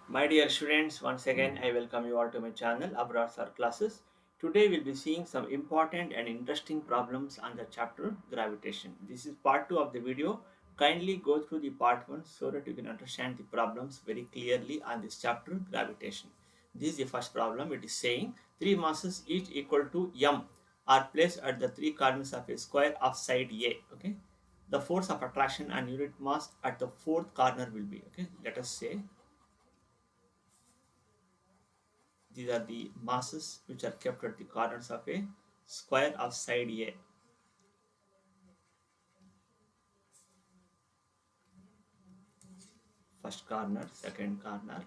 My dear students, once again I welcome you all to my channel Abrar Sir classes. Today we'll be seeing some important and interesting problems on the chapter Gravitation. This is part 2 of the video. Kindly go through the part 1 so that you can understand the problems very clearly on this chapter Gravitation. This is the first problem. It is saying three masses each equal to m are placed at the three corners of a square of side A. Okay, the force of attraction and unit mass at the fourth corner will be, okay, let us say these are the masses which are kept at the corners of a square of side A. First corner, second corner,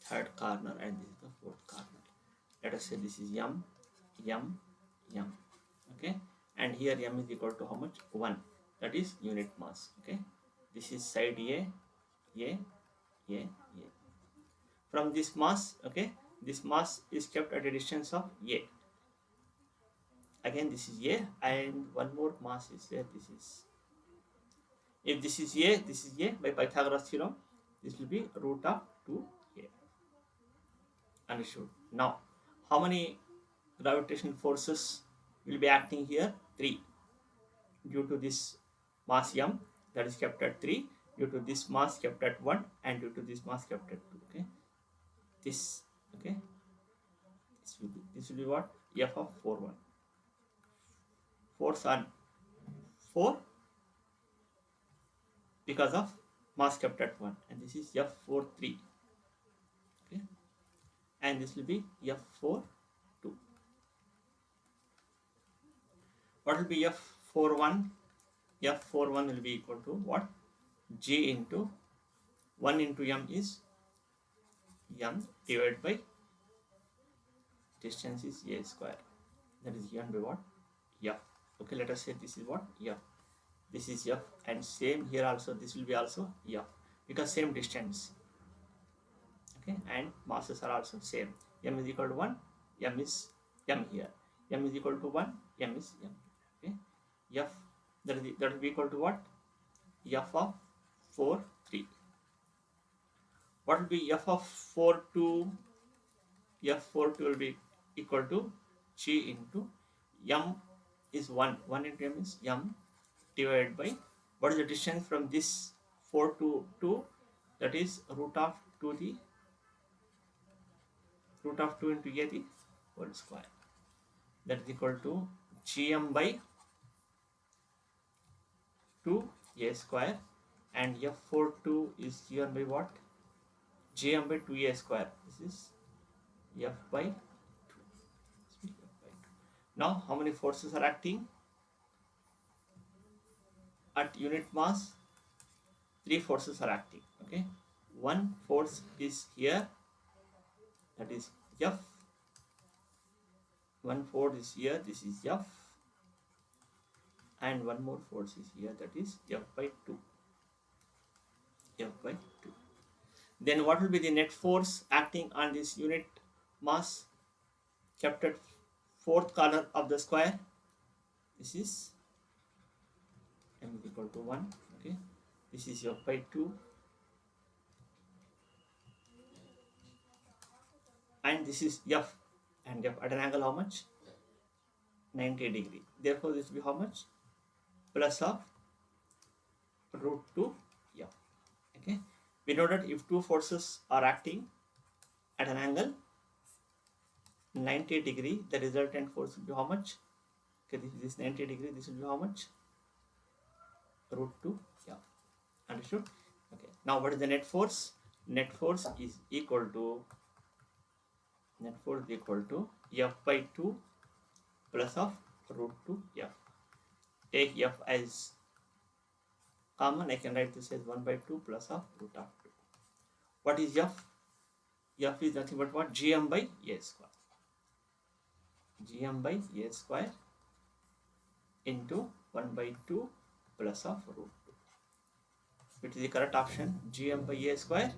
third corner, and this is the fourth corner. Let us say this is m, m, m. Okay, and here m is equal to how much? 1. That is unit mass. Okay, this is side A, A, A, A. From this mass, okay, this mass is kept at a distance of A. Again, this is A, and one more mass is there. This is, if this is A, this is A by Pythagoras theorem, this will be root of 2A. Understood. Now, how many gravitational forces will be acting here? 3. Due to this mass m that is kept at 3, due to this mass kept at 1, and due to this mass kept at 2. Okay. This, okay, this will be what? F of 4 1. Force on 4 because of mass kept at 1, and this is F4 3. Okay, and this will be F4 2. What will be F4 1? F4 1 will be equal to what? G into 1 into m is m divided by distance is a square. That is given by what? F. Okay, let us say this is what? F. This is F, and same here also, this will be also F because same distance. Okay, and masses are also same. M is equal to 1, m is m here. M is equal to 1, m is m. Okay, F, that will be equal to what? F of 4 3. What will be F of 4 2? F4 2 will be equal to G into m is 1. 1 into m is m divided by what is the distance from this 4 to 2? That is root of 2 the root of 2 into a the whole square. That is equal to gm by 2 a square, and f42 is given by what? Gm by 2a square. This is f by 2. Now, how many forces are acting at unit mass? 3 forces are acting. Okay, one force is here, that is F. One force is here, this is F, and one more force is here, that is F by 2. F by 2. Then what will be the net force acting on this unit mass kept at fourth corner of the square? This is m is equal to 1. Okay, this is F by 2, and this is F, and F at an angle how much? 90 degree. Therefore, this will be how much? Plus of root 2 F. Okay, we know that if two forces are acting at an angle 90 degree, the resultant force will be how much? Okay, this is 90 degree, this will be how much? Root 2 F. Understood? Okay, now what is the net force? Net force is equal to F by 2 plus of root 2 F. Take F as common, I can write this as 1 by 2 plus of root of 2. What is F? F is nothing but what? Gm by a square. Gm by a square into 1 by 2 plus of root 2. Which is the correct option? Gm by a square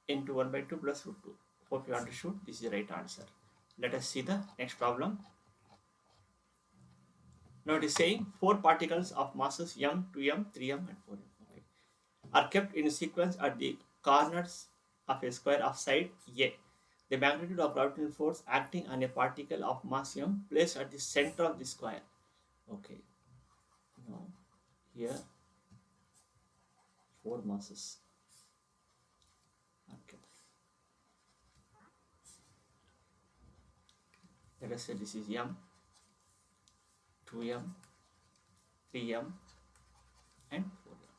into 1 by 2 plus root 2. Hope you understood. This is the right answer. Let us see the next problem. Now it is saying 4 particles of masses m, 2m, 3m and 4m, okay, are kept in sequence at the corners of a square of side A. The magnitude of gravitational force acting on a particle of mass m placed at the center of the square. Okay, now here 4 masses are kept. Let us say this is m, 2m, 3m, and 4m.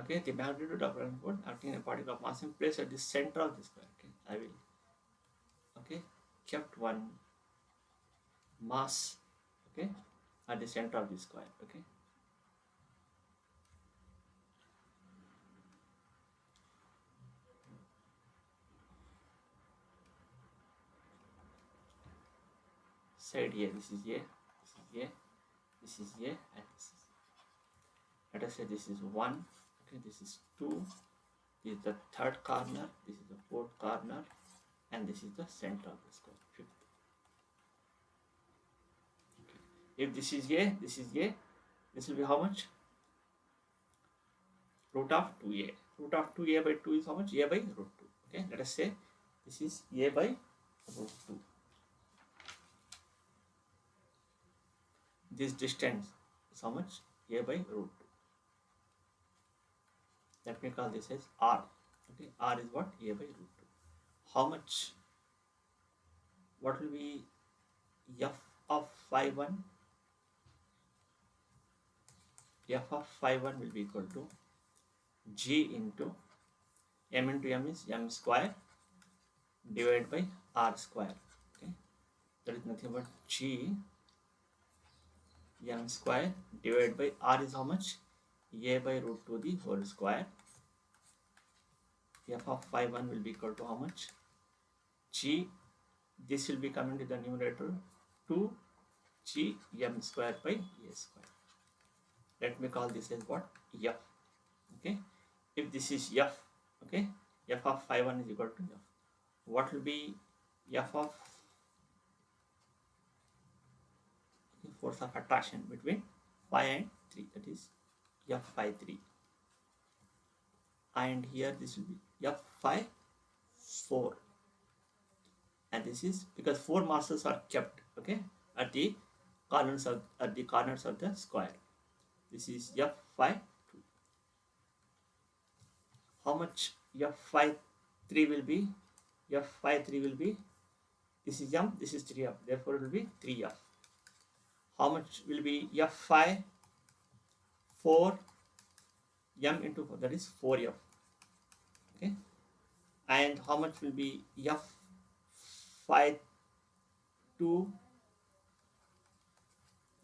Okay, the magnitude of gravitational force acting on a particle of mass m placed at the center of the square. Okay, I will. Okay, kept one mass. Okay, at the center of the square. Okay. Side A, this is A, this is A, this is A, and this is A. Let us say this is 1, okay, this is 2, this is the third corner, this is the fourth corner, and this is the center of the square, fifth. Okay. If this is A, this is A, this will be how much? Root of 2A. Root of 2A by 2 is how much? A by root 2. Okay, let us say this is A by root 2. This distance is how much? A by root 2. Let me call this as R. Okay, R is what? A by root 2. How much? What will be F of phi 1? F of phi 1 will be equal to G into M into M is M square divided by R square. Okay, that is nothing but G M square divided by R is how much? A by root 2 the whole square. F of phi 1 will be equal to how much? G, this will be coming to the numerator, 2 G M square by A square. Let me call this as what? F. Okay, if this is F, okay, F of phi 1 is equal to F. What will be F of force of attraction between phi and 3, that is F phi 3, and here this will be F phi 4, and this is because 4 masses are kept, okay, at the corners of the square. This is F phi 2. How much F phi 3 will be? F phi 3 will be, this is M, this is 3F, therefore it will be 3F. How much will be F phi 4 M into 4, that is 4F. Okay, and how much will be F phi 2?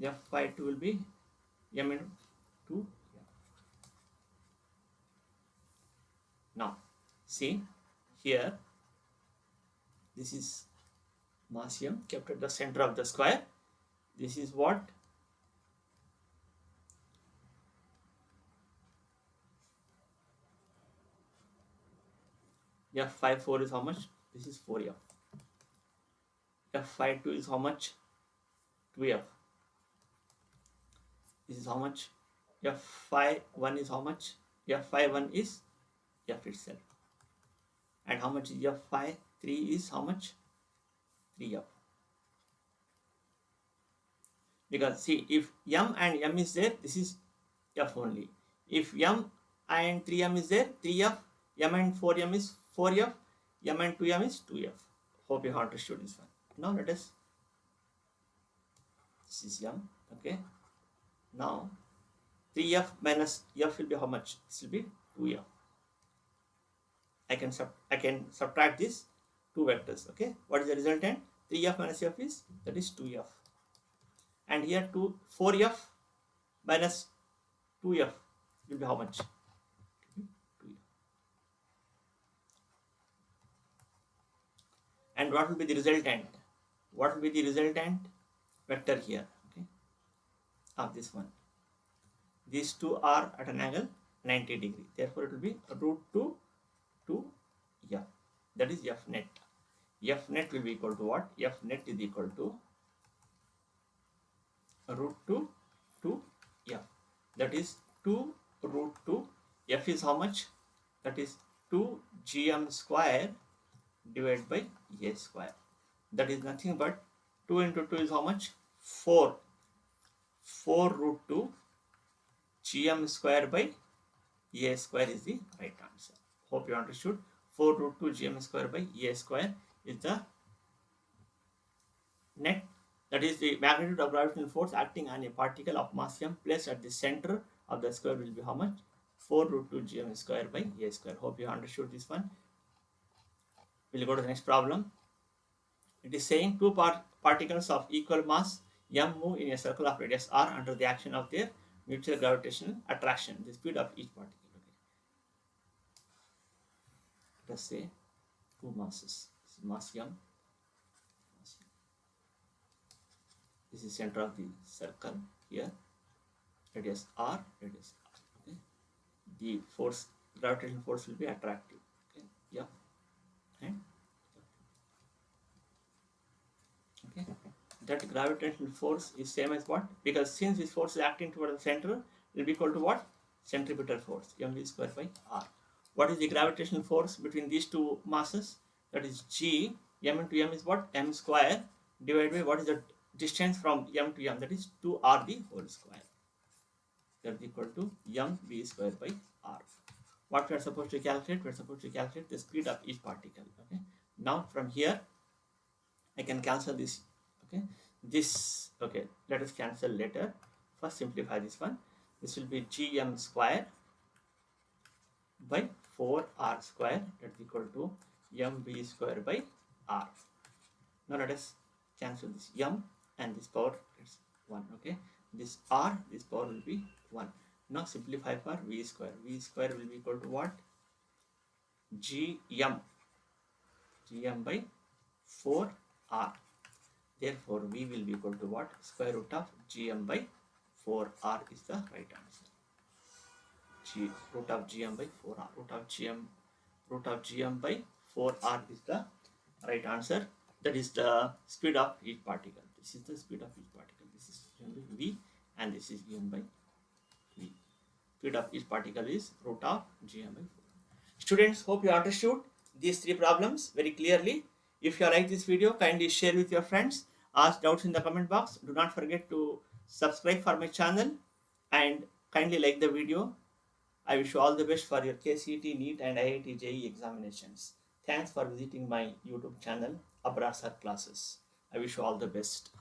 F phi 2 will be M into 2. Now see here, this is mass M kept at the center of the square. This is what? F phi 4 is how much? This is 4F. F phi 2 is how much? 2F. This is how much? F phi 1 is how much? F phi 1 is F itself. And how much is F phi 3 is how much? 3F. Because see, if M and M is there, this is F only. If M and 3M is there, 3F, M and 4M is 4F, M and 2M is 2F. Hope you have understood this one. Now let us, this is M, okay. Now 3F minus F will be how much? This will be 2F. I can subtract these two vectors, okay. What is the resultant? 3F minus F is, that is 2F. And here 4F minus 2F will be how much? 2F. And what will be the resultant? What will be the resultant vector here, okay, of this one? These two are at an angle 90 degree. Therefore, it will be root 2 to F. That is F net. F net will be equal to what? F net is equal to root 2 to F. That is 2 root 2. F is how much? that is 2gm square divided by a square. That is nothing but 2 into 2 is how much? 4. 4 root 2 gm square by a square is the right answer. Hope you understood. 4 root 2 gm square by a square is the net. That is the magnitude of gravitational force acting on a particle of mass m placed at the center of the square will be how much? 4 root 2 gm square by a square. Hope you understood this one. We'll go to the next problem. It is saying two particles of equal mass m move in a circle of radius r under the action of their mutual gravitational attraction. The speed of each particle. Okay. Let us say two masses. This is mass m. This is center of the circle here. Radius r. Radius r. Okay. The force, gravitational force will be attractive. Okay. Yeah. And okay. That gravitational force is same as what? Because since this force is acting toward the center, it will be equal to what? Centripetal force, mv square by r. What is the gravitational force between these two masses? That is g. M into m is what? M square divided by what is the distance from m to m? That is 2r the whole square. That is equal to mv square by r. What we are supposed to calculate? We are supposed to calculate the speed of each particle. Okay. Now from here, I can cancel this. Okay, this. Okay, let us cancel later. First, simplify this one. This will be gm square by 4r square. That is equal to mv square by r. Now let us cancel this m and this power. It's 1. Okay, this r, this power will be 1. Now simplify for v square. V square will be equal to what? gm by 4r. Therefore, v will be equal to what? Square root of gm by 4r is the right answer. Root of gm by 4r. Root of gm by 4r is the right answer. That is the speed of each particle. This is the speed of each particle. This is v and this is m by v. Speed of each particle is root of gm by 4. Students, hope you understood these three problems very clearly. If you like this video, kindly share with your friends. Ask doubts in the comment box. Do not forget to subscribe for my channel and kindly like the video. I wish you all the best for your KCET, NEET and IIT JEE examinations. Thanks for visiting my YouTube channel, Abrar Sir Classes. I wish you all the best.